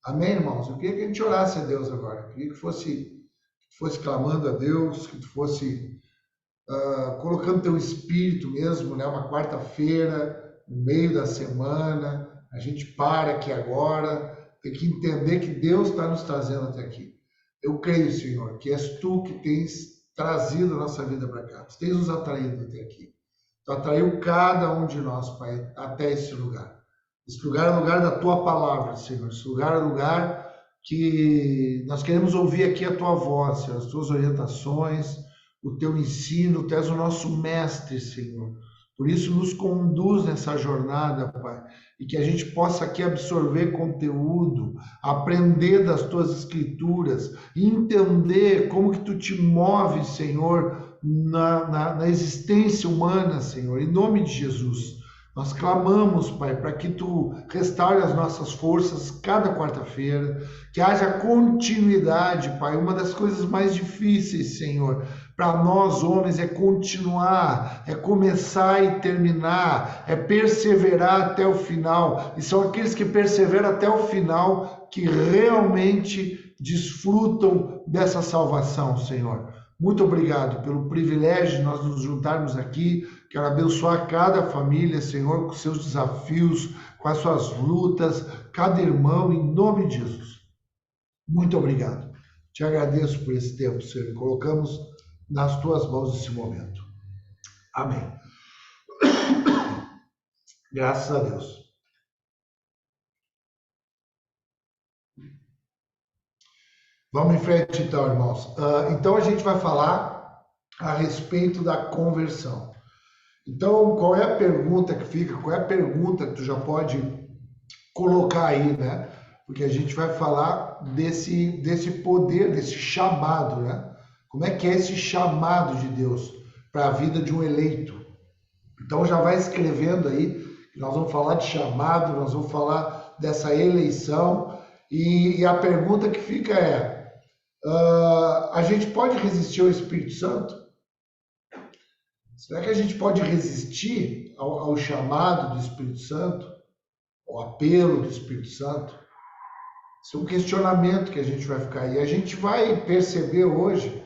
Amém, irmãos? Eu queria que a gente orasse a Deus agora. Eu queria que fosse clamando a Deus, que tu fosse colocando teu espírito mesmo, né? Uma quarta-feira, no meio da semana, a gente para aqui agora, tem que entender que Deus está nos trazendo até aqui. Eu creio, Senhor, que és tu que tens trazido a nossa vida para cá, tu tens nos atraído até aqui. Tu atraiu cada um de nós, Pai, até esse lugar. Esse lugar é o lugar da tua palavra, Senhor. Esse lugar é o lugar que nós queremos ouvir aqui a tua voz, Senhor, as tuas orientações, o teu ensino. Tu és o nosso mestre, Senhor. Por isso, nos conduz nessa jornada, Pai, e que a gente possa aqui absorver conteúdo, aprender das tuas escrituras, entender como que tu te moves, Senhor, na existência humana, Senhor, em nome de Jesus. Nós clamamos, Pai, para que tu restaure as nossas forças cada quarta-feira, que haja continuidade, Pai. Uma das coisas mais difíceis, Senhor, para nós homens é continuar, é começar e terminar, é perseverar até o final. E são aqueles que perseveram até o final que realmente desfrutam dessa salvação, Senhor. Muito obrigado pelo privilégio de nós nos juntarmos aqui. Quero abençoar cada família, Senhor, com seus desafios, com as suas lutas, cada irmão, em nome de Jesus. Muito obrigado. Te agradeço por esse tempo, Senhor. Colocamos nas tuas mãos esse momento. Amém. Graças a Deus. Vamos em frente então, irmãos. Então a gente vai falar a respeito da conversão. Então, qual é a pergunta que fica? Qual é a pergunta que tu já pode colocar aí, né? Porque a gente vai falar desse poder, desse chamado, né? Como é que é esse chamado de Deus para a vida de um eleito? Então já vai escrevendo aí, que nós vamos falar de chamado, nós vamos falar dessa eleição, e a pergunta que fica é, a gente pode resistir ao Espírito Santo? Será que a gente pode resistir ao chamado do Espírito Santo? Ao apelo do Espírito Santo? Isso é um questionamento que a gente vai ficar. E a gente vai perceber hoje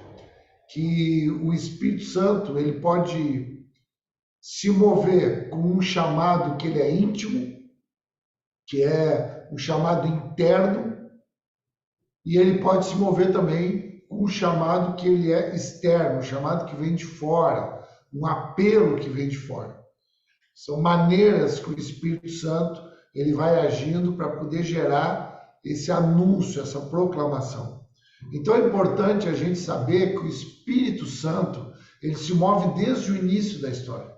que o Espírito Santo ele pode se mover com um chamado que ele é íntimo, que é um chamado interno, e ele pode se mover também com um chamado que ele é externo, um chamado que vem de fora, um apelo que vem de fora. São maneiras que o Espírito Santo ele vai agindo para poder gerar esse anúncio, essa proclamação. Então é importante a gente saber que o Espírito Santo ele se move desde o início da história.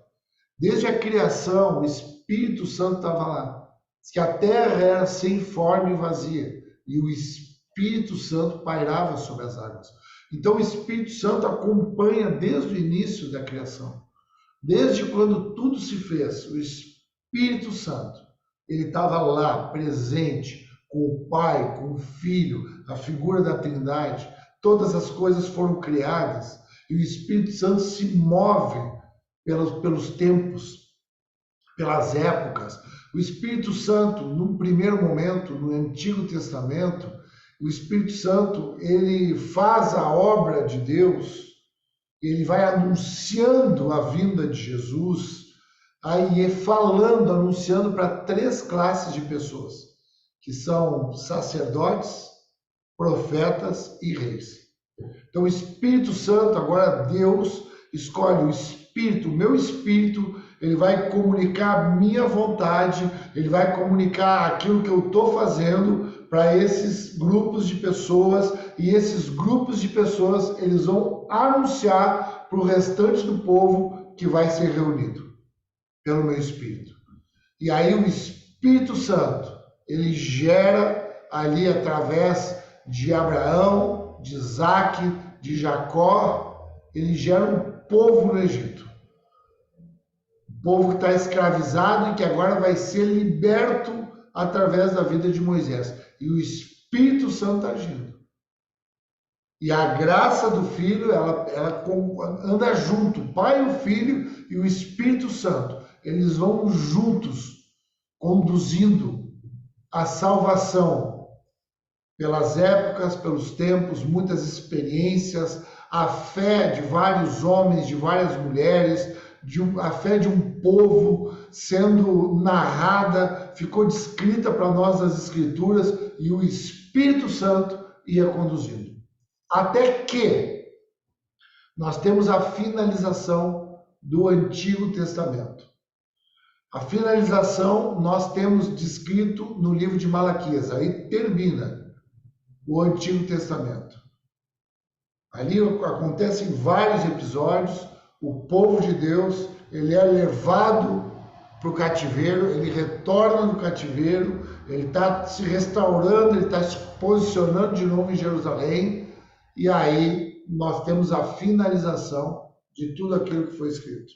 Desde a criação, o Espírito Santo estava lá. Diz que a terra era sem forma e vazia, e o Espírito Santo pairava sobre as águas. Então o Espírito Santo acompanha desde o início da criação. Desde quando tudo se fez, o Espírito Santo, ele estava lá, presente, com o Pai, com o Filho, a figura da Trindade. Todas as coisas foram criadas e o Espírito Santo se move pelos tempos, pelas épocas. O Espírito Santo, num primeiro momento, no Antigo Testamento, o Espírito Santo, ele faz a obra de Deus, ele vai anunciando a vinda de Jesus, aí falando, anunciando para três classes de pessoas, que são sacerdotes, profetas e reis. Então o Espírito Santo, agora Deus escolhe o Espírito, o meu Espírito, ele vai comunicar a minha vontade, ele vai comunicar aquilo que eu estou fazendo para esses grupos de pessoas, e esses grupos de pessoas, eles vão anunciar para o restante do povo que vai ser reunido pelo meu Espírito. E aí o Espírito Santo, ele gera ali através de Abraão, de Isaac, de Jacó, ele gera um povo no Egito. Um povo que está escravizado e que agora vai ser liberto através da vida de Moisés. E o Espírito Santo agindo. E a graça do Filho, ela anda junto. O Pai, o Filho e o Espírito Santo. Eles vão juntos, conduzindo a salvação pelas épocas, pelos tempos, muitas experiências, a fé de vários homens, de várias mulheres, a fé de um povo sendo narrada, ficou descrita para nós nas Escrituras e o Espírito Santo ia conduzindo. Até que nós temos a finalização do Antigo Testamento. A finalização nós temos descrito no livro de Malaquias. Aí termina o Antigo Testamento. Ali acontecem vários episódios. O povo de Deus, ele é levado para o cativeiro, ele retorna do cativeiro, ele está se restaurando, ele está se posicionando de novo em Jerusalém. E aí nós temos a finalização de tudo aquilo que foi escrito.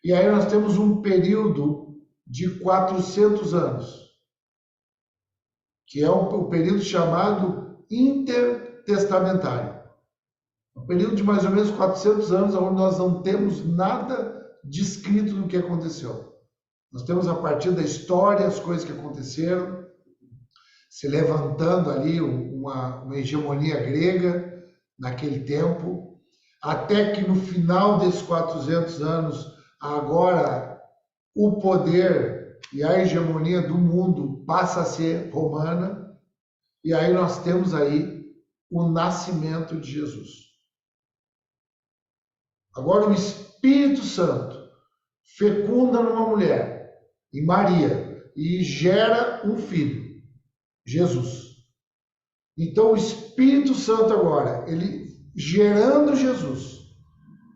E aí nós temos um período de 400 anos, que é o período chamado intertestamentário. Um período de mais ou menos 400 anos, onde nós não temos nada descrito do que aconteceu. Nós temos a partir da história, as coisas que aconteceram, se levantando ali uma hegemonia grega naquele tempo, até que no final desses 400 anos, agora o poder e a hegemonia do mundo passa a ser romana, e aí nós temos aí o nascimento de Jesus. Agora o Espírito Santo fecunda numa mulher, em Maria, e gera um filho, Jesus. Então o Espírito Santo agora, ele gerando Jesus,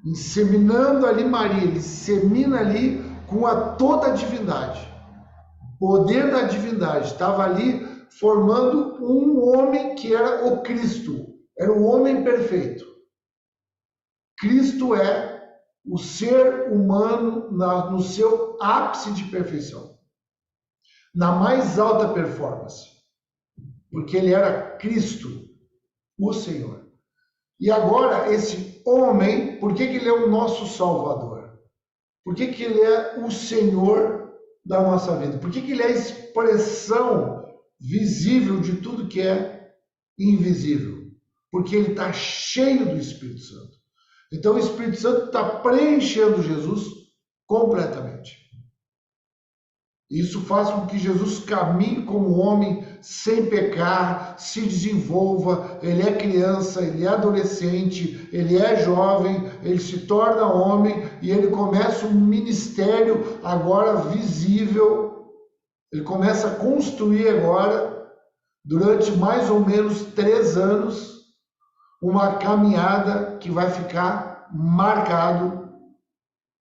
inseminando ali Maria, ele semina ali com toda a divindade. O poder da divindade estava ali formando um homem que era o Cristo, era o homem perfeito. Cristo é o ser humano no seu ápice de perfeição, na mais alta performance, porque ele era Cristo, o Senhor. E agora esse homem, por que ele é o nosso Salvador? Por que ele é o Senhor da nossa vida? Por que ele é a expressão visível de tudo que é invisível? Porque ele está cheio do Espírito Santo. Então o Espírito Santo está preenchendo Jesus completamente. Isso faz com que Jesus caminhe como homem sem pecar, se desenvolva, ele é criança, ele é adolescente, ele é jovem, ele se torna homem e ele começa um ministério agora visível. Ele começa a construir agora, durante mais ou menos 3 anos, uma caminhada que vai ficar marcado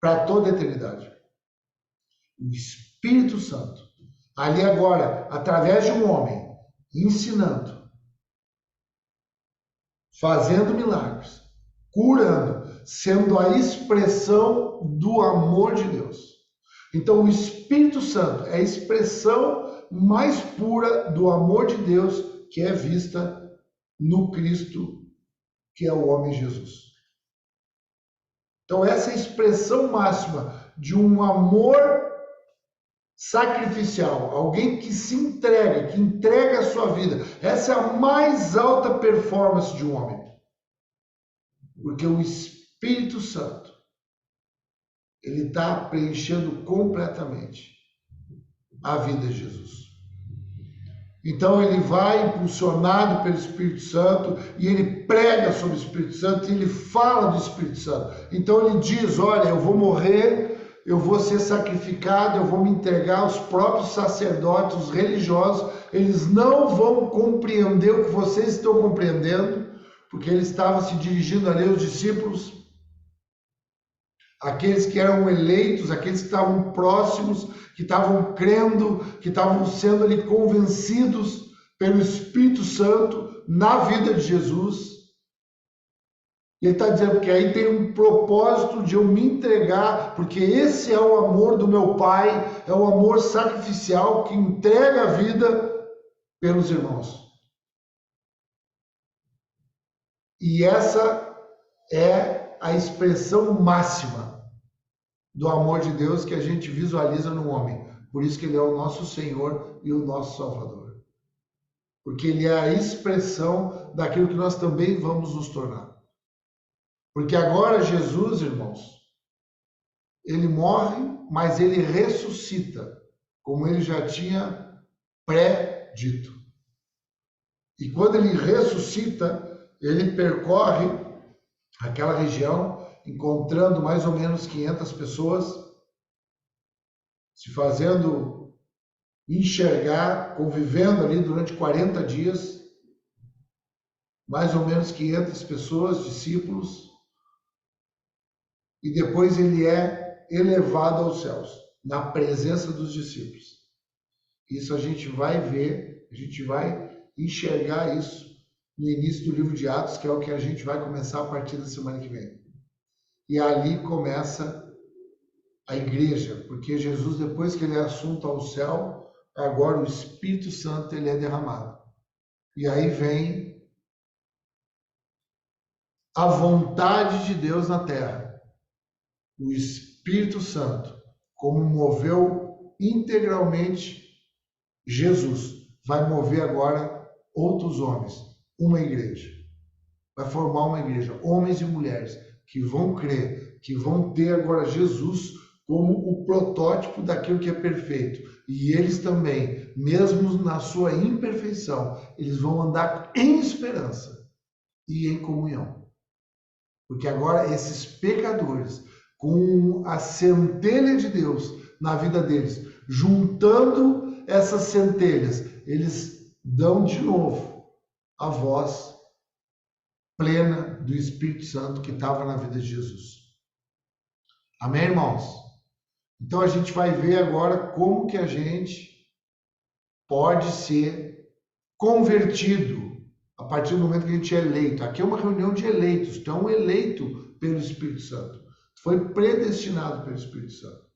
para toda a eternidade. O Espírito Santo, ali agora, através de um homem, ensinando, fazendo milagres, curando, sendo a expressão do amor de Deus. Então o Espírito Santo é a expressão mais pura do amor de Deus que é vista no Cristo, que é o homem Jesus. Então essa é a expressão máxima de um amor sacrificial, alguém que se entrega, que entrega a sua vida. Essa é a mais alta performance de um homem. Porque o Espírito Santo, ele está preenchendo completamente a vida de Jesus. Então ele vai impulsionado pelo Espírito Santo e ele prega sobre o Espírito Santo e ele fala do Espírito Santo. Então ele diz, olha, eu vou morrer, eu vou ser sacrificado, eu vou me entregar aos próprios sacerdotes, os religiosos, eles não vão compreender o que vocês estão compreendendo, porque ele estava se dirigindo ali aos discípulos, aqueles que eram eleitos, aqueles que estavam próximos, que estavam crendo, que estavam sendo ali convencidos pelo Espírito Santo na vida de Jesus. Ele está dizendo que aí tem um propósito de eu me entregar, porque esse é o amor do meu Pai, é o amor sacrificial que entrega a vida pelos irmãos. E essa é a expressão máxima do amor de Deus que a gente visualiza no homem. Por isso que ele é o nosso Senhor e o nosso Salvador. porque ele é a expressão daquilo que nós também vamos nos tornar. Porque agora Jesus, irmãos, ele morre, mas ele ressuscita, como ele já tinha pré-dito. E quando ele ressuscita, ele percorre aquela região, encontrando mais ou menos 500 pessoas, se fazendo enxergar, convivendo ali durante 40 dias, mais ou menos 500 pessoas, discípulos, e depois ele é elevado aos céus, na presença dos discípulos. Isso a gente vai ver, a gente vai enxergar isso no início do livro de Atos, que é o que a gente vai começar a partir da semana que vem. E ali começa a igreja, porque Jesus, depois que ele é assunto ao céu, agora o Espírito Santo ele é derramado. E aí vem a vontade de Deus na terra. O Espírito Santo, como moveu integralmente Jesus, vai mover agora outros homens, uma igreja. Vai formar uma igreja, homens e mulheres que vão crer, que vão ter agora Jesus como o protótipo daquilo que é perfeito. E eles também, mesmo na sua imperfeição, eles vão andar em esperança e em comunhão. Porque agora esses pecadores, com a centelha de Deus na vida deles, juntando essas centelhas, eles dão de novo a voz plena do Espírito Santo que estava na vida de Jesus. Amém, irmãos? Então a gente vai ver agora como que a gente pode ser convertido a partir do momento que a gente é eleito. Aqui é uma reunião de eleitos, tu é um eleito pelo Espírito Santo. Tu foi predestinado pelo Espírito Santo.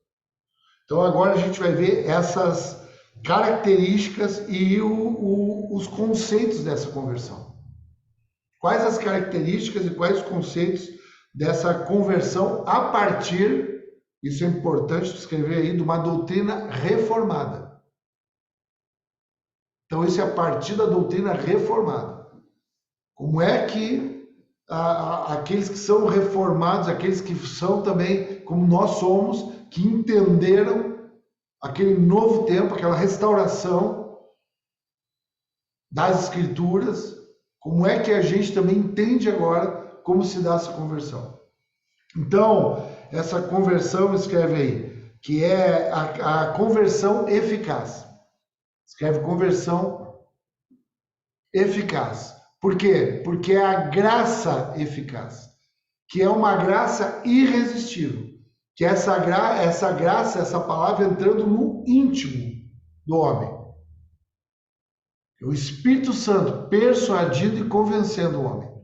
Então agora a gente vai ver essas características e os conceitos dessa conversão. Quais as características e quais os conceitos dessa conversão a partir, isso é importante escrever aí, de uma doutrina reformada. Então isso é a partir da doutrina reformada. Como é que aqueles que são reformados, aqueles que são também, como nós somos, que entenderam aquele novo tempo, aquela restauração das Escrituras, como é que a gente também entende agora como se dá essa conversão. Então, essa conversão, escreve aí, que é a conversão eficaz. Escreve conversão eficaz. Por quê? Porque é a graça eficaz, que é uma graça irresistível, que é essa graça, essa palavra entrando no íntimo do homem. O Espírito Santo persuadindo e convencendo o homem.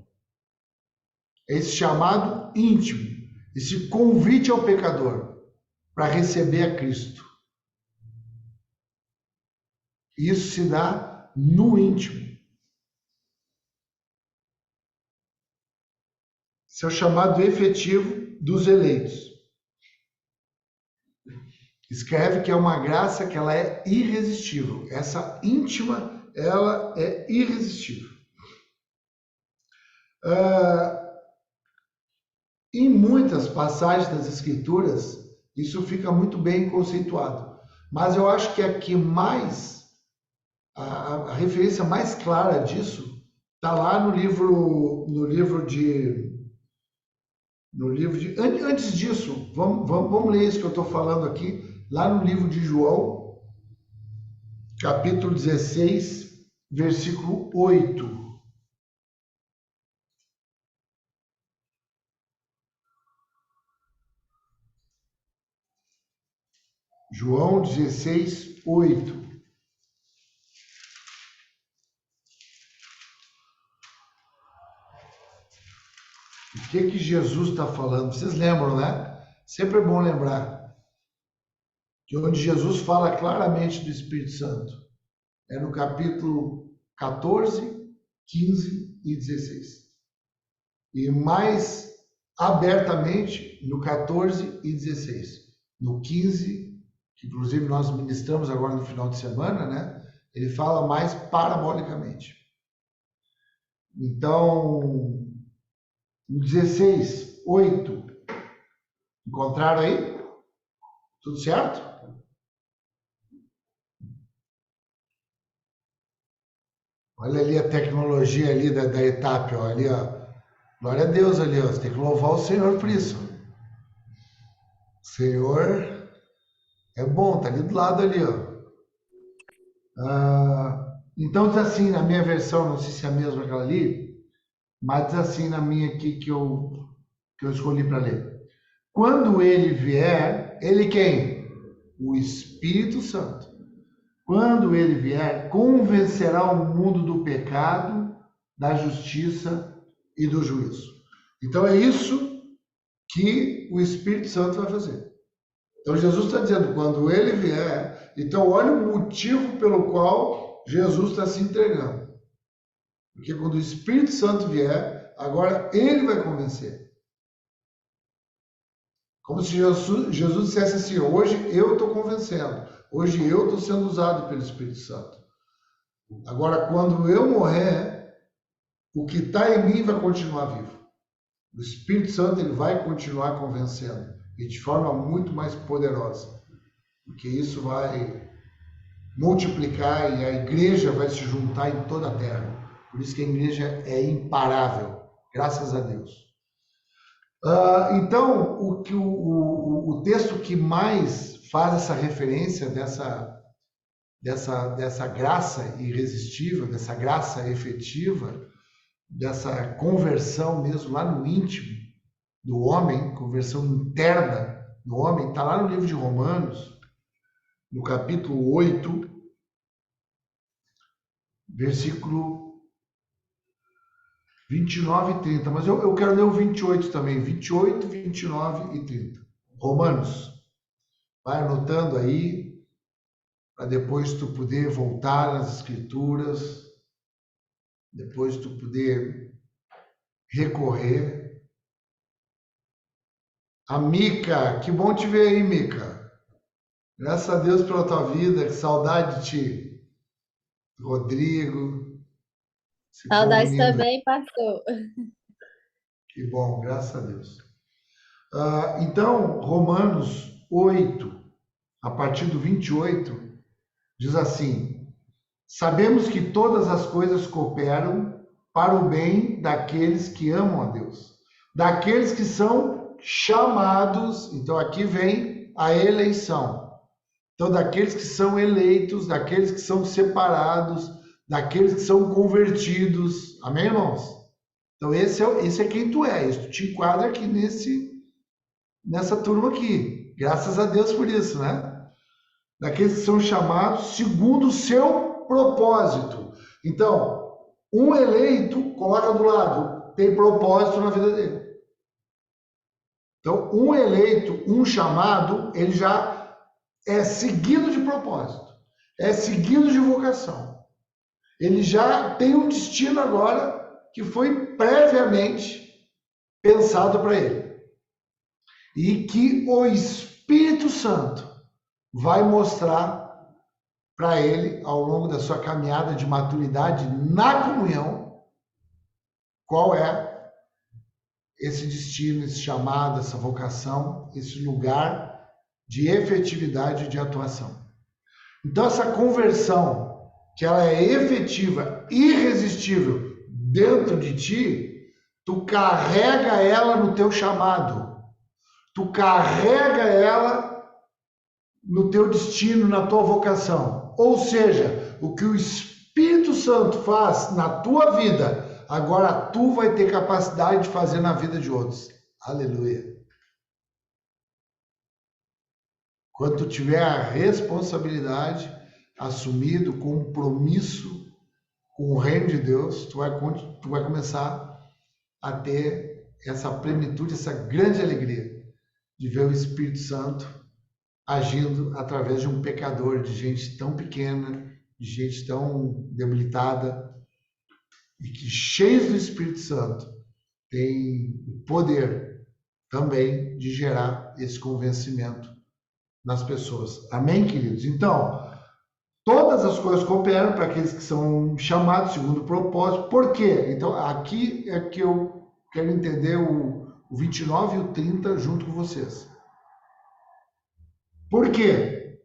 Esse chamado íntimo, esse convite ao pecador para receber a Cristo. Isso se dá no íntimo. Esse é o chamado efetivo dos eleitos. Escreve que é uma graça que ela é irresistível. Essa íntima, ela é irresistível. Em muitas passagens das Escrituras, isso fica muito bem conceituado. Mas eu acho que aqui mais, a referência mais clara disso, está lá no livro de... Antes disso, vamos ler isso que eu estou falando aqui, lá no livro de João, capítulo 16, versículo 8. João 16, 8. O que Jesus está falando? Vocês lembram, né? Sempre é bom lembrar que onde Jesus fala claramente do Espírito Santo é no capítulo 14, 15 e 16. E mais abertamente no 14 e 16. No 15, que inclusive nós ministramos agora no final de semana, né? Ele fala mais parabolicamente. Então, 16:8. Encontraram aí? Tudo certo? Olha ali a tecnologia ali da etapa, ó, ali, ó. Glória a Deus ali, ó. Você tem que louvar o Senhor por isso. O Senhor é bom, tá ali do lado ali, ó. Então diz assim, na minha versão, não sei se é a mesma que aquela ali, mas diz assim na minha aqui que eu escolhi para ler. Quando ele vier, ele quem? O Espírito Santo. Quando ele vier, convencerá o mundo do pecado, da justiça e do juízo. Então é isso que o Espírito Santo vai fazer. Então Jesus está dizendo, quando ele vier, então olha o motivo pelo qual Jesus está se entregando. Porque quando o Espírito Santo vier, agora ele vai convencer. Como se Jesus dissesse assim, hoje eu estou convencendo, hoje eu estou sendo usado pelo Espírito Santo. Agora, quando eu morrer, o que está em mim vai continuar vivo. O Espírito Santo ele vai continuar convencendo, e de forma muito mais poderosa, porque isso vai multiplicar e a igreja vai se juntar em toda a terra. Por isso que a igreja é imparável, graças a Deus. Então, o texto que mais faz essa referência dessa graça irresistível, dessa graça efetiva, dessa conversão mesmo lá no íntimo do homem, conversão interna do homem, está lá no livro de Romanos, no capítulo 8, versículo 29 e 30. Mas eu quero ler o 28 também, 28, 29 e 30. Romanos, vai anotando aí, para depois tu poder voltar nas escrituras, depois tu poder recorrer. A Mica, que bom te ver aí, Mica. Graças a Deus pela tua vida, que saudade de ti. Rodrigo, esse povo Saudades lindo. também, pastor. Que bom, graças a Deus. Então, Romanos 8, a partir do 28, diz assim: sabemos que todas as coisas cooperam para o bem daqueles que amam a Deus, daqueles que são chamados. Então, aqui vem a eleição. Então, daqueles que são eleitos, daqueles que são separados, daqueles que são convertidos. Amém, irmãos? Então, esse é quem tu és. Tu te enquadra aqui nessa turma aqui. Graças a Deus por isso, né? Daqueles que são chamados segundo o seu propósito. Então, um eleito, coloca do lado, tem propósito na vida dele. Então, um eleito, um chamado, ele já é seguido de propósito, é seguido de vocação. Ele já tem um destino agora que foi previamente pensado para ele. E que o Espírito Santo vai mostrar para ele, ao longo da sua caminhada de maturidade na comunhão, qual é esse destino, esse chamado, essa vocação, esse lugar de efetividade de atuação. Então, essa conversão, que ela é efetiva, irresistível dentro de ti, tu carrega ela no teu chamado, tu carrega ela no teu destino, na tua vocação. Ou seja, o que o Espírito Santo faz na tua vida, agora tu vai ter capacidade de fazer na vida de outros. Aleluia. Quando tu tiver a responsabilidade assumida, o compromisso com o reino de Deus, tu vai começar a ter essa plenitude, essa grande alegria de ver o Espírito Santo agindo através de um pecador, de gente tão pequena, de gente tão debilitada, e que, cheios do Espírito Santo, tem o poder também de gerar esse convencimento nas pessoas. Amém, queridos? Então, toda todas as coisas cooperam para aqueles que são chamados segundo o propósito. Por quê? Então, aqui é que eu quero entender o 29 e o 30 junto com vocês. Por quê?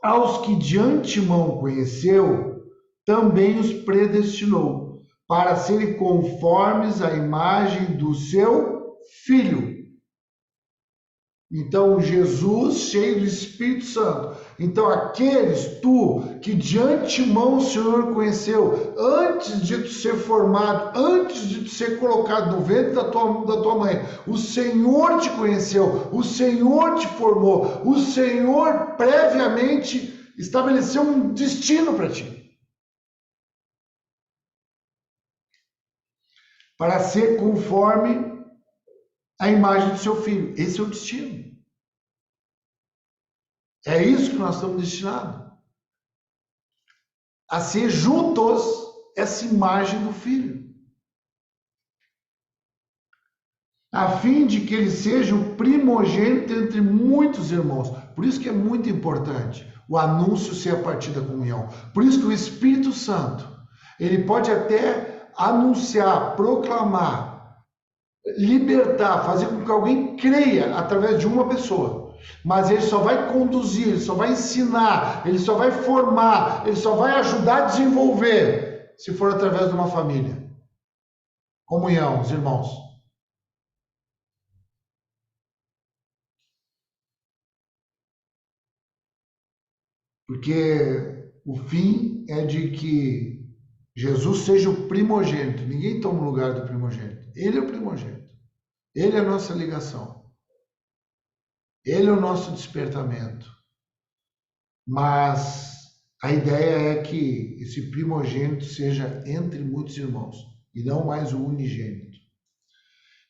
Aos que de antemão conheceu, também os predestinou, para serem conformes à imagem do seu Filho. Então, Jesus cheio do Espírito Santo. Então, aqueles, que de antemão o Senhor conheceu, antes de tu ser formado, antes de tu ser colocado no ventre da tua mãe, o Senhor te conheceu, o Senhor te formou, o Senhor previamente estabeleceu um destino para ti. Para ser conforme a imagem do seu Filho. Esse é o destino. É isso que nós estamos destinados. A ser juntos essa imagem do Filho. A fim de que ele seja o primogênito entre muitos irmãos. Por isso que é muito importante o anúncio ser a partir da comunhão. Por isso que o Espírito Santo, ele pode até anunciar, proclamar, libertar, fazer com que alguém creia através de uma pessoa. Mas ele só vai conduzir, ele só vai ensinar, ele só vai formar, ele só vai ajudar a desenvolver, se for através de uma família. Comunhão, os irmãos. Porque o fim é de que Jesus seja o primogênito. Ninguém toma o lugar do primogênito. Ele é o primogênito. Ele é a nossa ligação. Ele é o nosso despertamento. Mas a ideia é que esse primogênito seja entre muitos irmãos e não mais o unigênito.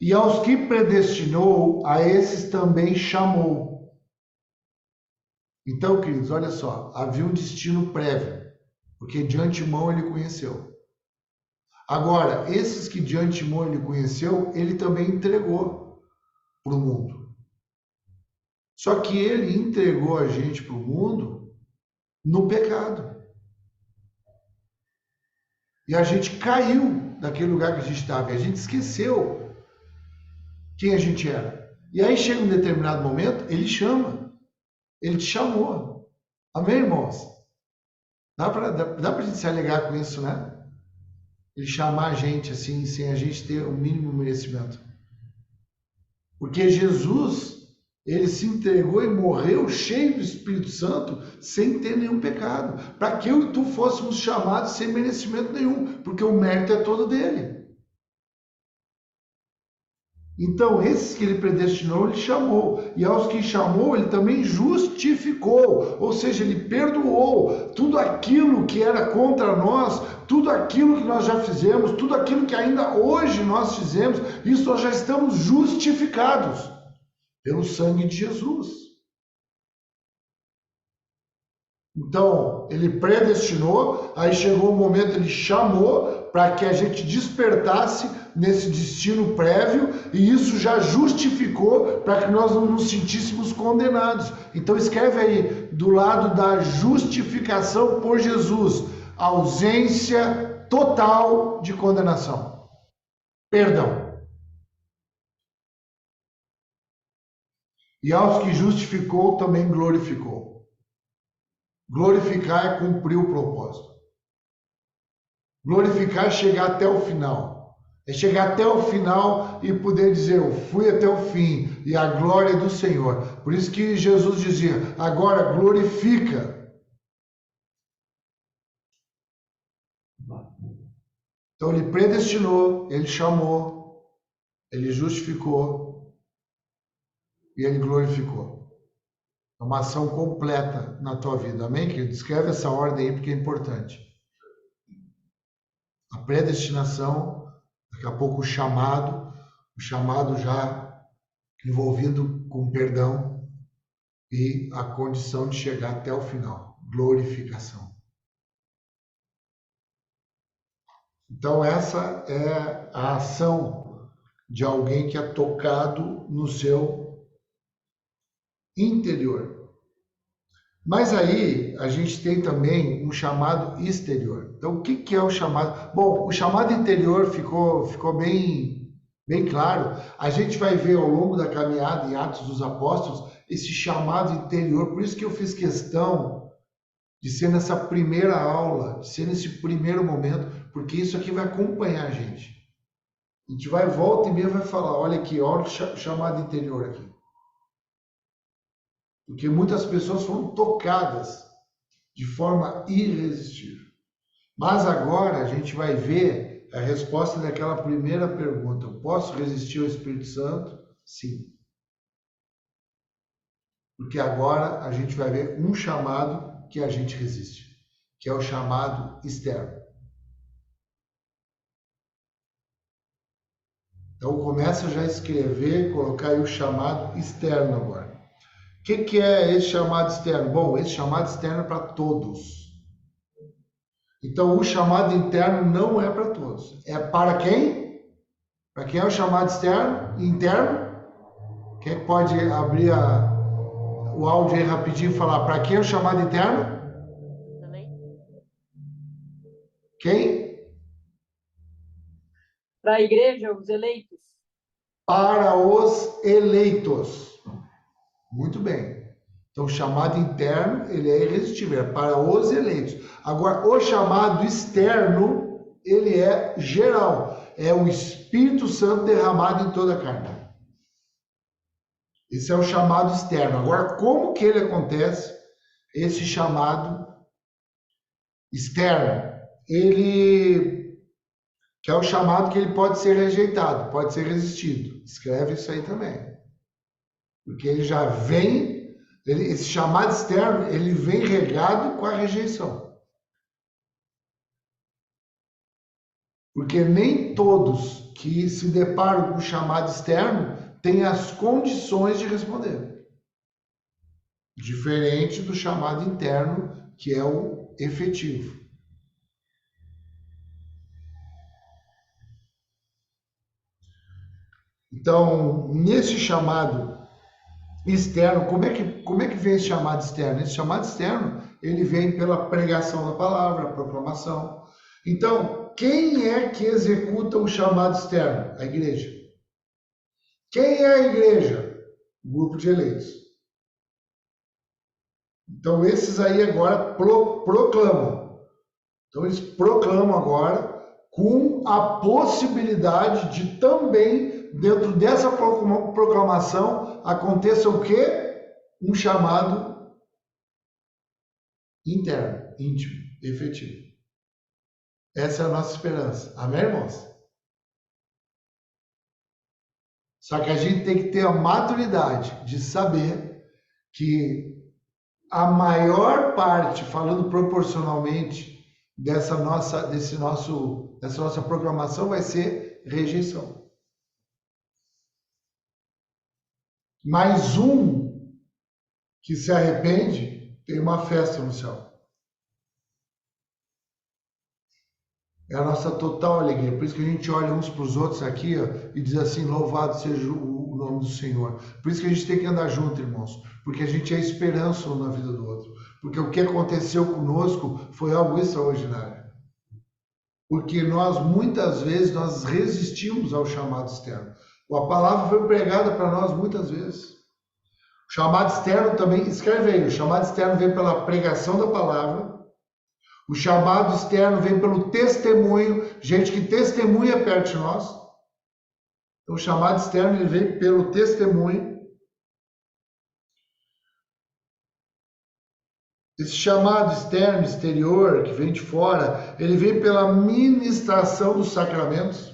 E aos que predestinou, a esses também chamou. Então, queridos, olha só, havia um destino prévio, porque de antemão ele conheceu. Agora, esses que de antemão ele conheceu, ele também entregou para o mundo. Só que ele entregou a gente para o mundo no pecado. E a gente caiu daquele lugar que a gente estava. E a gente esqueceu quem a gente era. E aí chega um determinado momento, ele chama. Ele te chamou. Amém, irmãos? Dá pra gente se alegar com isso, né? Ele chamar a gente assim, sem a gente ter o mínimo merecimento. Porque Jesus, ele se entregou e morreu cheio do Espírito Santo, sem ter nenhum pecado, para que eu e tu fôssemos chamados sem merecimento nenhum, porque o mérito é todo dele. Então, esses que ele predestinou, ele chamou. E aos que chamou, ele também justificou. Ou seja, ele perdoou tudo aquilo que era contra nós, tudo aquilo que nós já fizemos, tudo aquilo que ainda hoje nós fizemos. Isso nós já estamos justificados pelo sangue de Jesus. Então, ele predestinou, aí chegou o momento, ele chamou para que a gente despertasse nesse destino prévio, e isso já justificou para que nós não nos sentíssemos condenados. Então escreve aí, do lado da justificação por Jesus, ausência total de condenação. Perdão. E aos que justificou, também glorificou. Glorificar é cumprir o propósito. Glorificar é chegar até o final. É chegar até o final e poder dizer, eu fui até o fim, e a glória é do Senhor. Por isso que Jesus dizia, agora glorifica. Então ele predestinou, ele chamou, ele justificou e ele glorificou. É uma ação completa na tua vida. Amém, querido? Escreve essa ordem aí porque é importante. A predestinação, daqui a pouco o chamado já envolvido com perdão e a condição de chegar até o final, glorificação. Então essa é a ação de alguém que é tocado no seu interior. Mas aí a gente tem também um chamado exterior. Então, o que que é o chamado? Bom, o chamado interior ficou bem claro. A gente vai ver ao longo da caminhada em Atos dos Apóstolos esse chamado interior. Por isso que eu fiz questão de ser nessa primeira aula, de ser nesse primeiro momento, porque isso aqui vai acompanhar a gente. A gente vai, volta e meia, vai falar, olha aqui, olha o chamado interior aqui. Porque muitas pessoas foram tocadas de forma irresistível. Mas agora a gente vai ver a resposta daquela primeira pergunta. Eu posso resistir ao Espírito Santo? Sim. Porque agora a gente vai ver um chamado que a gente resiste, que é o chamado externo. Então começa já a escrever, colocar aí o chamado externo agora. O que é esse chamado externo? Bom, esse chamado externo é para todos. Então o chamado interno não é para todos. É para quem? Para quem é o chamado externo? Interno? Quem pode abrir o áudio aí rapidinho e falar para quem é o chamado interno? Quem? Para a igreja, os eleitos. Para os eleitos. Muito bem. Então, o chamado interno, ele é irresistível, é para os eleitos. Agora, o chamado externo, ele é geral. É o Espírito Santo derramado em toda a carne. Esse é o chamado externo. Agora, como que ele acontece? Esse chamado externo, ele que é o chamado que ele pode ser rejeitado, pode ser resistido. Escreve isso aí também. Porque ele já vem, esse chamado externo, ele vem regado com a rejeição. Porque nem todos que se deparam com o chamado externo têm as condições de responder. Diferente do chamado interno, que é o efetivo. Então, nesse chamado externo, como é que vem esse chamado externo? Esse chamado externo, ele vem pela pregação da palavra, a proclamação. Então, quem é que executa o chamado externo? A igreja. Quem é a igreja? O grupo de eleitos. Então, esses aí agora proclamam. Então, eles proclamam agora com a possibilidade de também, dentro dessa proclamação, aconteça o quê? Um chamado interno, íntimo, efetivo. Essa é a nossa esperança. Amém, irmãos? Só que a gente tem que ter a maturidade de saber que a maior parte, falando proporcionalmente, dessa nossa programação vai ser rejeição. Mais um que se arrepende tem uma festa no céu. É a nossa total alegria. Por isso que a gente olha uns para os outros aqui, ó, e diz assim: louvado seja o nome do Senhor. Por isso que a gente tem que andar junto, irmãos. Porque a gente é esperança um na vida do outro. Porque o que aconteceu conosco foi algo extraordinário. Porque nós, muitas vezes, nós resistimos ao chamado externo. A palavra foi pregada para nós muitas vezes. O chamado externo também, escreve aí, o chamado externo vem pela pregação da palavra. O chamado externo vem pelo testemunho, gente que testemunha perto de nós. Então, o chamado externo ele vem pelo testemunho. Esse chamado externo, exterior, que vem de fora, ele vem pela ministração dos sacramentos.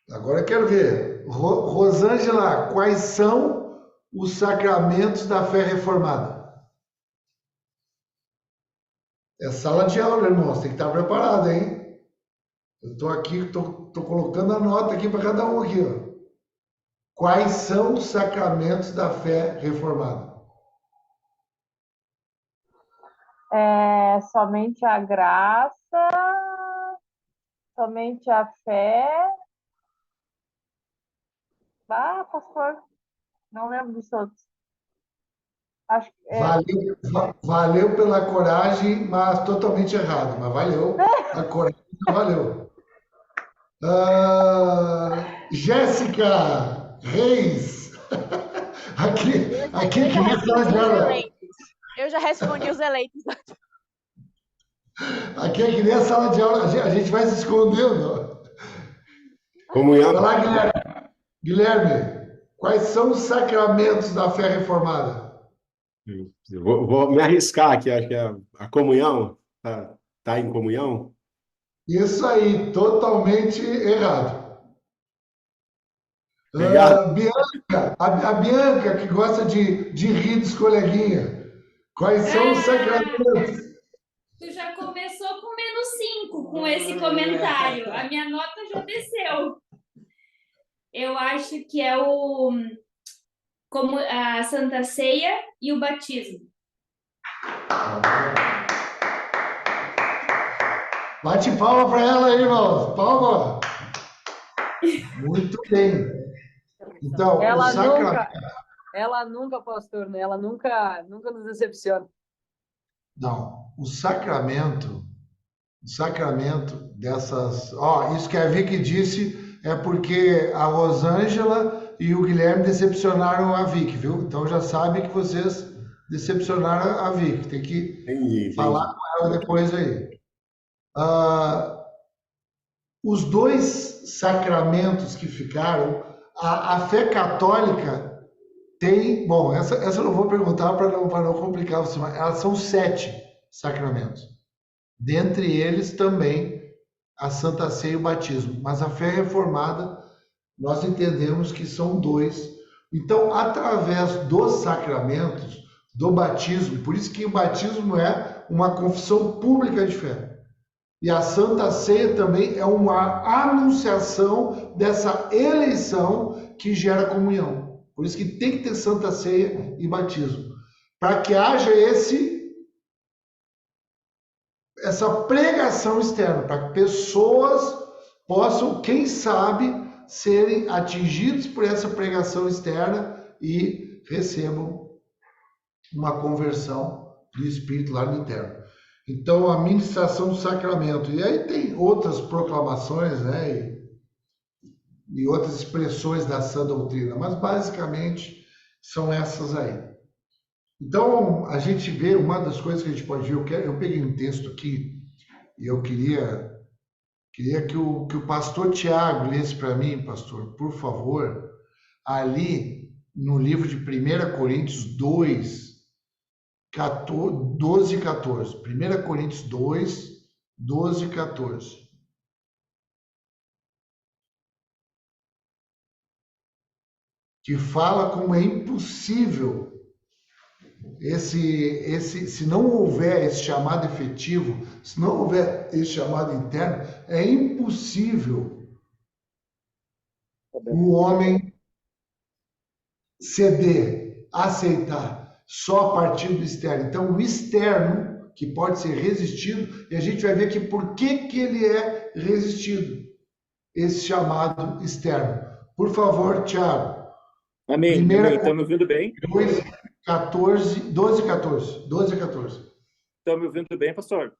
Agora eu quero ver, Rosângela, quais são os sacramentos da fé reformada? É sala de aula, irmãos, tem que estar preparado, hein? Eu estou aqui, estou colocando a nota aqui para cada um aqui, ó. Quais são os sacramentos da fé reformada? Somente a graça, Somente a fé. Ah, pastor, não lembro dos outros. Acho que Valeu pela coragem, mas totalmente errado. Mas valeu. A coragem valeu. Jéssica Reis. Aqui que nem sala de Os aula. eleitos. Eu já respondi os eleitos. Aqui é que nem a sala de aula. A gente vai se escondendo. Comunhão. Vai lá, Guilherme. Guilherme, quais são os sacramentos da fé reformada? Vou me arriscar aqui, acho que é a comunhão. Tá em comunhão? Isso aí, totalmente errado. Obrigado. Bianca, a Bianca que gosta de rir dos coleguinhas. Quais são os sacramentos? Tu já começou com -5 com esse comentário. A minha nota já desceu. Eu acho que é como a Santa Ceia e o batismo. Bate palma para ela aí, irmãos. Palma. Muito bem. Então, ela o sacramento... nunca, pastor, né? Ela nunca nos decepciona. Não, o sacramento dessas... Isso que a Vicky disse é porque a Rosângela e o Guilherme decepcionaram a Vicky, viu? Então já sabe que vocês decepcionaram a Vicky. Tem que Entendi. falar com ela depois aí. Os dois sacramentos que ficaram, a fé católica tem... Bom, essa eu não vou perguntar para não complicar você, mas elas são 7 sacramentos. Dentre eles também a Santa Ceia e o batismo. Mas a fé reformada, nós entendemos que são 2. Então, através dos sacramentos, do batismo, por isso que o batismo é uma confissão pública de fé. E a Santa Ceia também é uma anunciação dessa eleição que gera comunhão. Por isso que tem que ter Santa Ceia e batismo. Para que haja essa pregação externa, para que pessoas possam, quem sabe, serem atingidos por essa pregação externa e recebam uma conversão do Espírito lá no interno. Então, a ministração do sacramento. E aí tem outras proclamações, né? E outras expressões da sã doutrina, mas basicamente são essas aí. Então, a gente vê, uma das coisas que a gente pode ver, eu peguei um texto aqui e eu queria que o pastor Tiago lesse para mim, pastor, por favor, ali no livro de 1 Coríntios 2, 12 e 14. 1 Coríntios 2, 12 e 14. Que fala como é impossível se não houver esse chamado efetivo, se não houver esse chamado interno, é impossível o homem ceder, aceitar só a partir do externo. Então, o externo, que pode ser resistido, e a gente vai ver aqui por que ele é resistido, esse chamado externo. Por favor, Tiago. Amém. Amém. Estão me ouvindo bem? 12 e 14. Estão me ouvindo bem, pastor?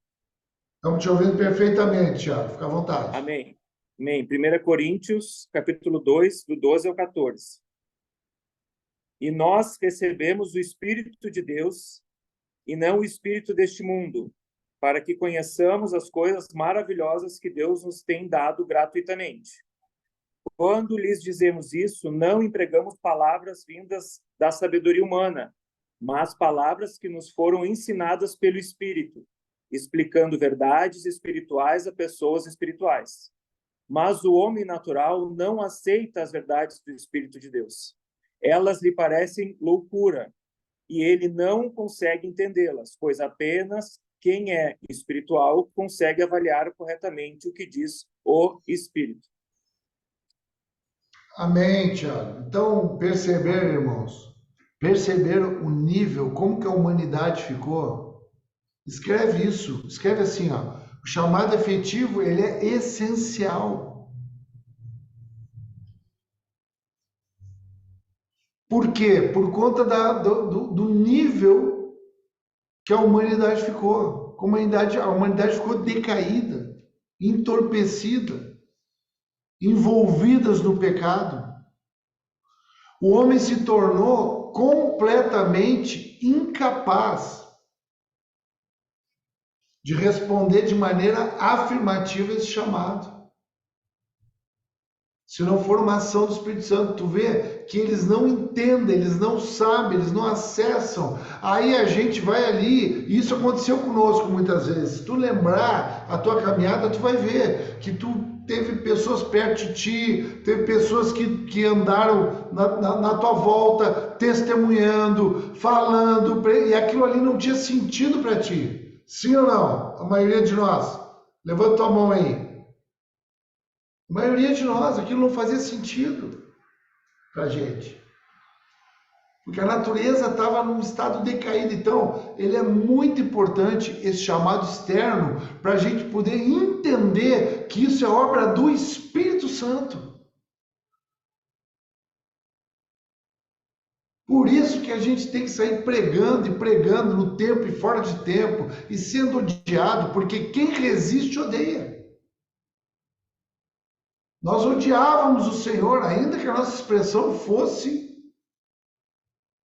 Estamos te ouvindo perfeitamente, Tiago. Fica à vontade. Amém. Amém. 1 Coríntios, capítulo 2, do 12 ao 14. E nós recebemos o Espírito de Deus e não o Espírito deste mundo, para que conheçamos as coisas maravilhosas que Deus nos tem dado gratuitamente. Quando lhes dizemos isso, não empregamos palavras vindas da sabedoria humana, mas palavras que nos foram ensinadas pelo Espírito, explicando verdades espirituais a pessoas espirituais. Mas o homem natural não aceita as verdades do Espírito de Deus. Elas lhe parecem loucura, e ele não consegue entendê-las, pois apenas quem é espiritual consegue avaliar corretamente o que diz o Espírito. Amém, Tiago. Então, irmãos, perceberam o nível, como que a humanidade ficou? Escreve isso, escreve assim, ó. O chamado efetivo, ele é essencial. Por quê? Por conta do nível que a humanidade ficou. A humanidade ficou decaída, entorpecida, envolvidas no pecado. O homem se tornou completamente incapaz de responder de maneira afirmativa esse chamado. Se não for uma ação do Espírito Santo, tu vê que eles não entendem, eles não sabem, eles não acessam. Aí a gente vai ali, e isso aconteceu conosco muitas vezes. Se tu lembrar a tua caminhada, tu vai ver que tu teve pessoas perto de ti, teve pessoas que andaram na tua volta, testemunhando, falando, e aquilo ali não tinha sentido para ti. Sim ou não? A maioria de nós. Levanta tua mão aí. A maioria de nós, aquilo não fazia sentido para a gente. Porque a natureza estava num estado decaído. Então, ele é muito importante, esse chamado externo, para a gente poder entender que isso é obra do Espírito Santo. Por isso que a gente tem que sair pregando e pregando no tempo e fora de tempo, e sendo odiado, porque quem resiste odeia. Nós odiávamos o Senhor, ainda que a nossa expressão fosse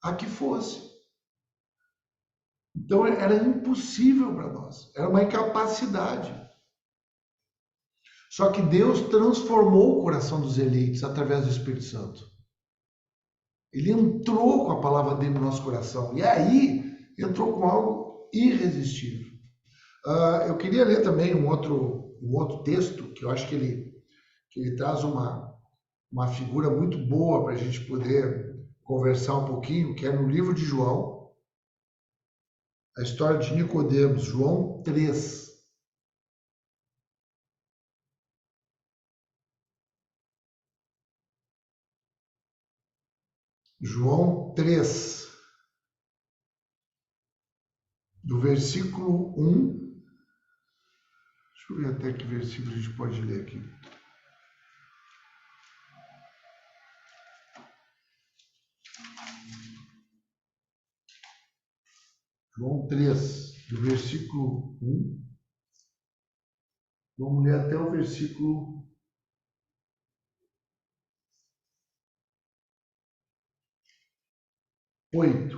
a que fosse. Então era impossível para nós, era uma incapacidade. Só que Deus transformou o coração dos eleitos através do Espírito Santo. Ele entrou com a palavra dele no nosso coração, e aí entrou com algo irresistível. Eu queria ler também um outro texto, que eu acho que ele traz uma figura muito boa para a gente poder conversar um pouquinho, que é no livro de João, a história de Nicodemos, João 3. João 3, do versículo 1. Deixa eu ver até que versículo a gente pode ler aqui. João 3, do versículo 1. Vamos ler até o versículo 8.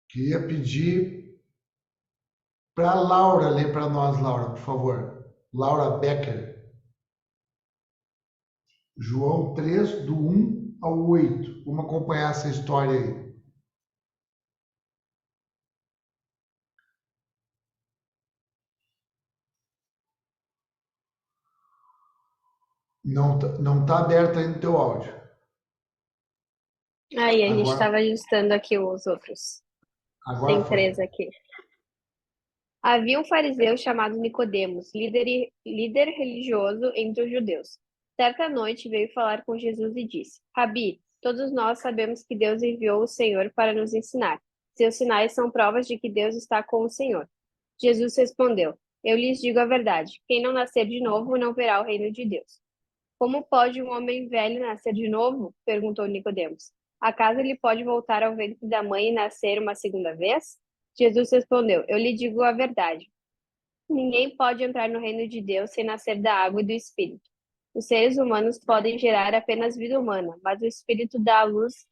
Queria pedir para a Laura ler para nós, Laura, por favor. Laura Becker. João 3, do 1 ao 8. Vamos acompanhar essa história aí. Não está aberto aí no teu áudio. Aí, a gente Agora- estava ajustando aqui os outros. Agora Tem foi. 3 aqui. Havia um fariseu chamado Nicodemos, líder religioso entre os judeus. Certa noite veio falar com Jesus e disse: Rabi, todos nós sabemos que Deus enviou o Senhor para nos ensinar. Seus sinais são provas de que Deus está com o Senhor. Jesus respondeu: Eu lhes digo a verdade. Quem não nascer de novo não verá o reino de Deus. Como pode um homem velho nascer de novo? Perguntou Nicodemos. Acaso ele pode voltar ao ventre da mãe e nascer uma segunda vez? Jesus respondeu: Eu lhe digo a verdade. Ninguém pode entrar no reino de Deus sem nascer da água e do Espírito. Os seres humanos podem gerar apenas vida humana, mas o Espírito dá à luz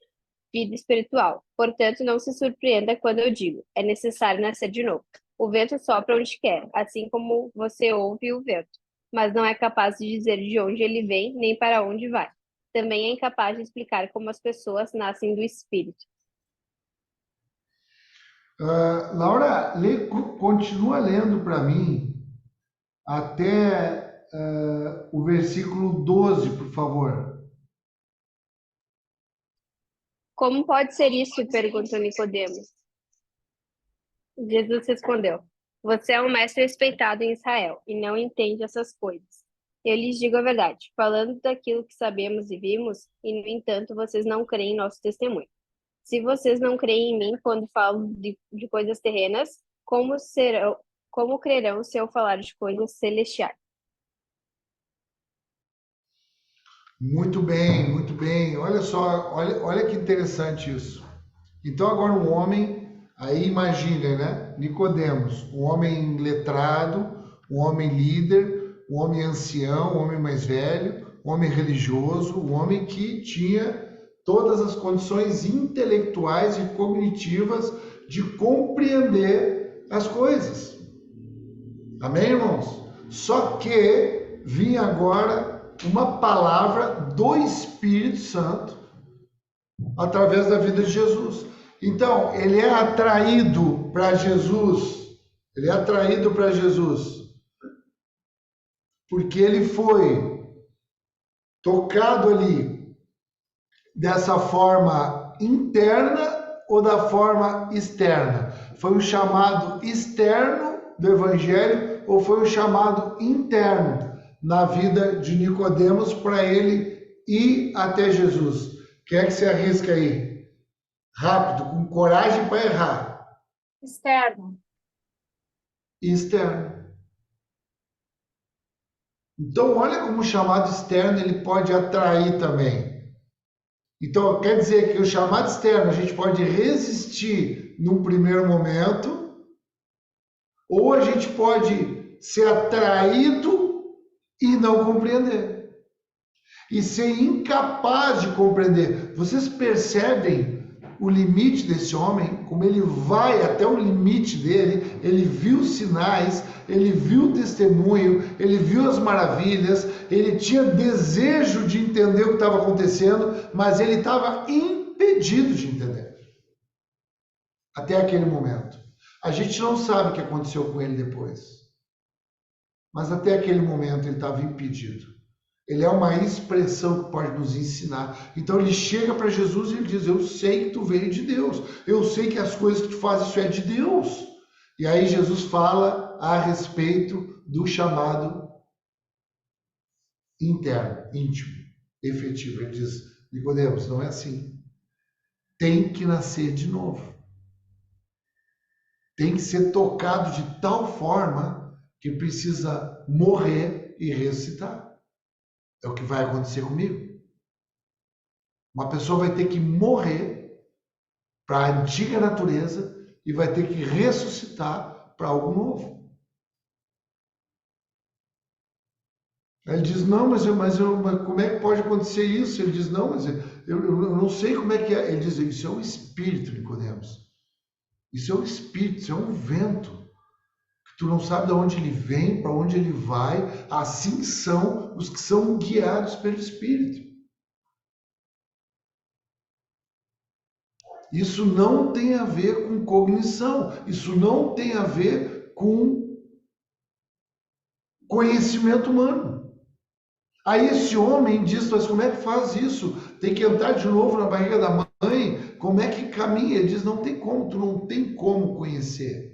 vida espiritual. Portanto, não se surpreenda quando eu digo: é necessário nascer de novo. O vento sopra onde quer, assim como você ouve o vento, mas não é capaz de dizer de onde ele vem nem para onde vai. Também é incapaz de explicar como as pessoas nascem do Espírito. Laura, continua lendo para mim até o versículo 12, por favor. Como pode ser isso? Perguntou Nicodemos. Jesus respondeu: Você é um mestre respeitado em Israel e não entende essas coisas. Eu lhes digo a verdade, falando daquilo que sabemos e vimos, e no entanto vocês não creem em nosso testemunho. Se vocês não creem em mim quando falo de coisas terrenas, como crerão se eu falar de coisas celestiais? Muito bem, muito bem. Olha só, olha que interessante isso. Então agora um homem, aí imagina, né? Nicodemos, um homem letrado, um homem líder, um homem ancião, um homem mais velho, um homem religioso, um homem que tinha todas as condições intelectuais e cognitivas de compreender as coisas. Amém, irmãos? Só que vinha agora uma palavra do Espírito Santo através da vida de Jesus. Então, ele é atraído para Jesus. Ele é atraído para Jesus porque ele foi tocado ali dessa forma interna ou da forma externa? Foi um chamado externo do Evangelho ou foi um chamado interno na vida de Nicodemos para ele ir até Jesus? Quem é que se arrisca aí? Rápido, com coragem para errar. Externo. Externo. Então, olha como o chamado externo ele pode atrair também. Então, quer dizer que o chamado externo a gente pode resistir num primeiro momento, ou a gente pode ser atraído e não compreender. E ser incapaz de compreender. Vocês percebem o limite desse homem? Como ele vai até o limite dele? Ele viu sinais, ele viu o testemunho, ele viu as maravilhas, ele tinha desejo de entender o que estava acontecendo, mas ele estava impedido de entender. Até aquele momento. A gente não sabe o que aconteceu com ele depois. Mas até aquele momento ele estava impedido. Ele é uma expressão que pode nos ensinar. Então ele chega para Jesus e ele diz: eu sei que tu veio de Deus. Eu sei que as coisas que tu fazes, isso é de Deus. E aí Jesus fala a respeito do chamado interno, íntimo, efetivo. Ele diz: Nicodemos, não é assim. Tem que nascer de novo. Tem que ser tocado de tal forma que precisa morrer e ressuscitar. É o que vai acontecer comigo. Uma pessoa vai ter que morrer para a antiga natureza e vai ter que ressuscitar para algo novo. Ele diz: não, mas como é que pode acontecer isso? Ele diz: não, mas eu não sei como é que é. Ele diz: isso é o Espírito, Nicodemos. Isso é o Espírito, isso é um vento. Tu não sabe de onde ele vem, para onde ele vai. Assim são os que são guiados pelo Espírito. Isso não tem a ver com cognição. Isso não tem a ver com conhecimento humano. Aí esse homem diz: mas como é que faz isso? Tem que entrar de novo na barriga da mãe? Como é que caminha? Ele diz: não tem como, tu não tem como conhecer.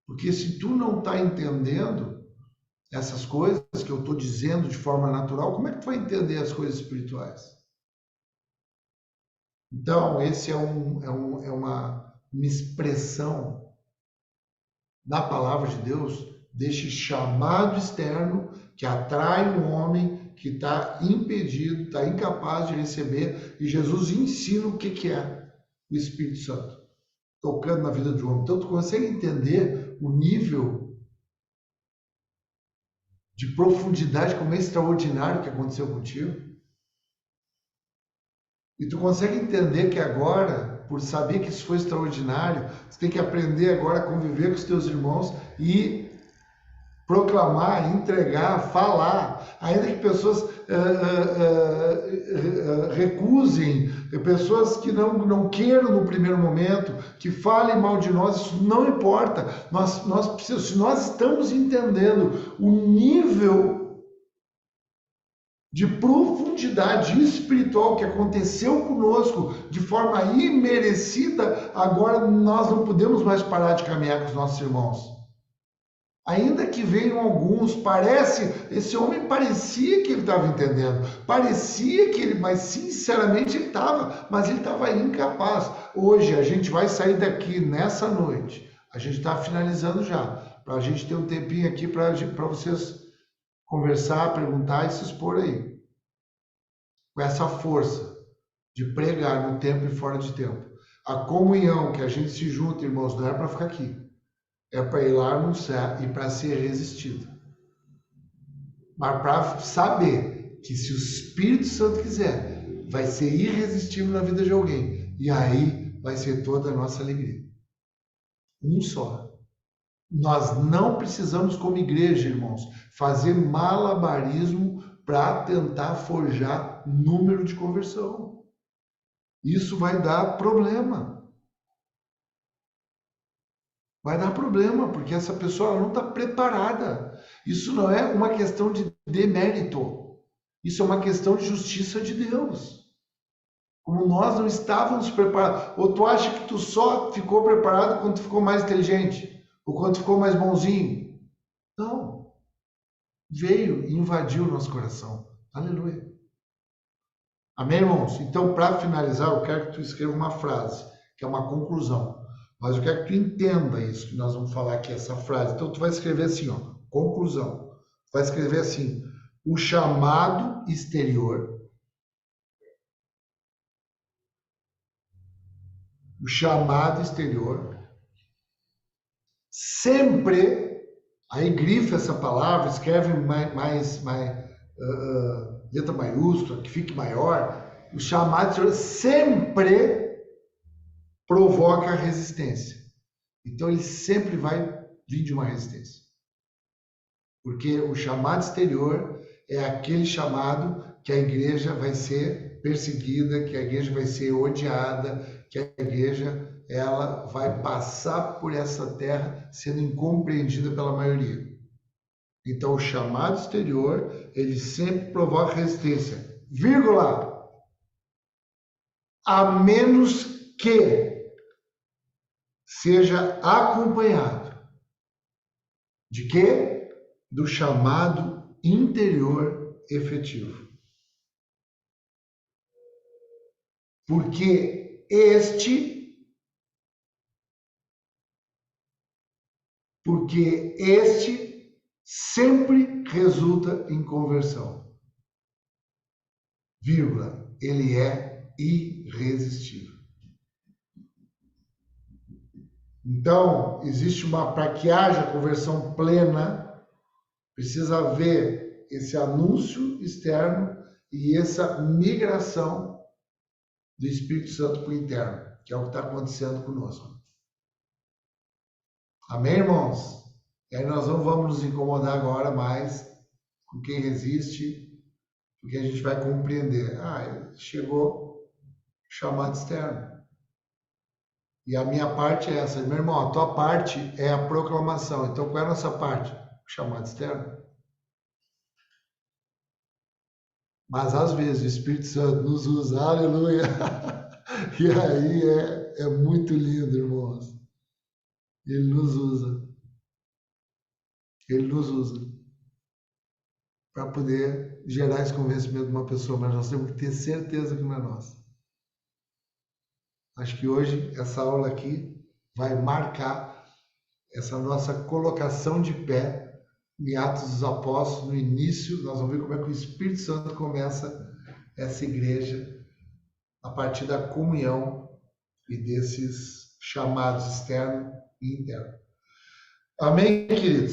Porque se tu não está entendendo essas coisas que eu estou dizendo de forma natural, como é que tu vai entender as coisas espirituais? Então, esse é uma expressão da palavra de Deus deste chamado externo que atrai um homem que está impedido, está incapaz de receber, e Jesus ensina o que é o Espírito Santo tocando na vida de um homem. Então, tu consegue entender o nível de profundidade, como é extraordinário que aconteceu contigo? E tu consegue entender que agora, por saber que isso foi extraordinário, você tem que aprender agora a conviver com os teus irmãos e proclamar, entregar, falar, ainda que pessoas recusem, pessoas que não queiram no primeiro momento, que falem mal de nós, isso não importa. Se nós estamos entendendo o nível de profundidade espiritual que aconteceu conosco de forma imerecida, agora nós não podemos mais parar de caminhar com os nossos irmãos. Ainda que venham alguns, esse homem parecia que ele estava entendendo, parecia que ele, mas sinceramente ele estava, mas ele estava incapaz. Hoje a gente vai sair daqui nessa noite, a gente está finalizando já, para a gente ter um tempinho aqui para vocês conversar, perguntar e se expor aí, com essa força de pregar no tempo e fora de tempo. A comunhão que a gente se junta, irmãos, não é para ficar aqui. É para ir lá anunciar e para ser resistido. Mas para saber que se o Espírito Santo quiser, vai ser irresistível na vida de alguém. E aí vai ser toda a nossa alegria. Um só. Nós não precisamos, como igreja, irmãos, fazer malabarismo para tentar forjar número de conversão. Isso vai dar problema. Vai dar problema, porque essa pessoa não está preparada. Isso não é uma questão de demérito. Isso é uma questão de justiça de Deus. Como nós não estávamos preparados. Ou tu acha que tu só ficou preparado quando tu ficou mais inteligente? Ou quando tu ficou mais bonzinho? Não. Veio e invadiu o nosso coração. Aleluia. Amém, irmãos? Então, para finalizar, eu quero que tu escreva uma frase, que é uma conclusão. Mas eu quero que tu entenda isso que nós vamos falar aqui, essa frase. Então, tu vai escrever assim, ó, conclusão. Tu vai escrever assim, o chamado exterior. O chamado exterior. Sempre, aí grifa essa palavra, escreve letra maiúscula, que fique maior. O chamado exterior sempre provoca resistência. Então ele sempre vai vir de uma resistência. Porque o chamado exterior é aquele chamado que a igreja vai ser perseguida, que a igreja vai ser odiada, que a igreja ela vai passar por essa terra sendo incompreendida pela maioria. Então o chamado exterior, ele sempre provoca resistência. Vírgula. A menos que seja acompanhado de quê? Do chamado interior efetivo. Porque este sempre resulta em conversão. Vírgula, ele é irresistível. Então, existe para que haja conversão plena, precisa haver esse anúncio externo e essa migração do Espírito Santo para o interno, que é o que está acontecendo conosco. Amém, irmãos? E aí nós não vamos nos incomodar agora mais com quem resiste, porque a gente vai compreender. Chegou o chamado externo. E a minha parte é essa. Meu irmão, a tua parte é a proclamação. Então, qual é a nossa parte? O chamado externo. Mas, às vezes, o Espírito Santo nos usa. Aleluia! E aí é muito lindo, irmãos. Ele nos usa. Ele nos usa para poder gerar esse convencimento de uma pessoa. Mas nós temos que ter certeza que não é nossa. Acho que hoje essa aula aqui vai marcar essa nossa colocação de pé em Atos dos Apóstolos. No início, nós vamos ver como é que o Espírito Santo começa essa igreja a partir da comunhão e desses chamados externo e interno. Amém, queridos?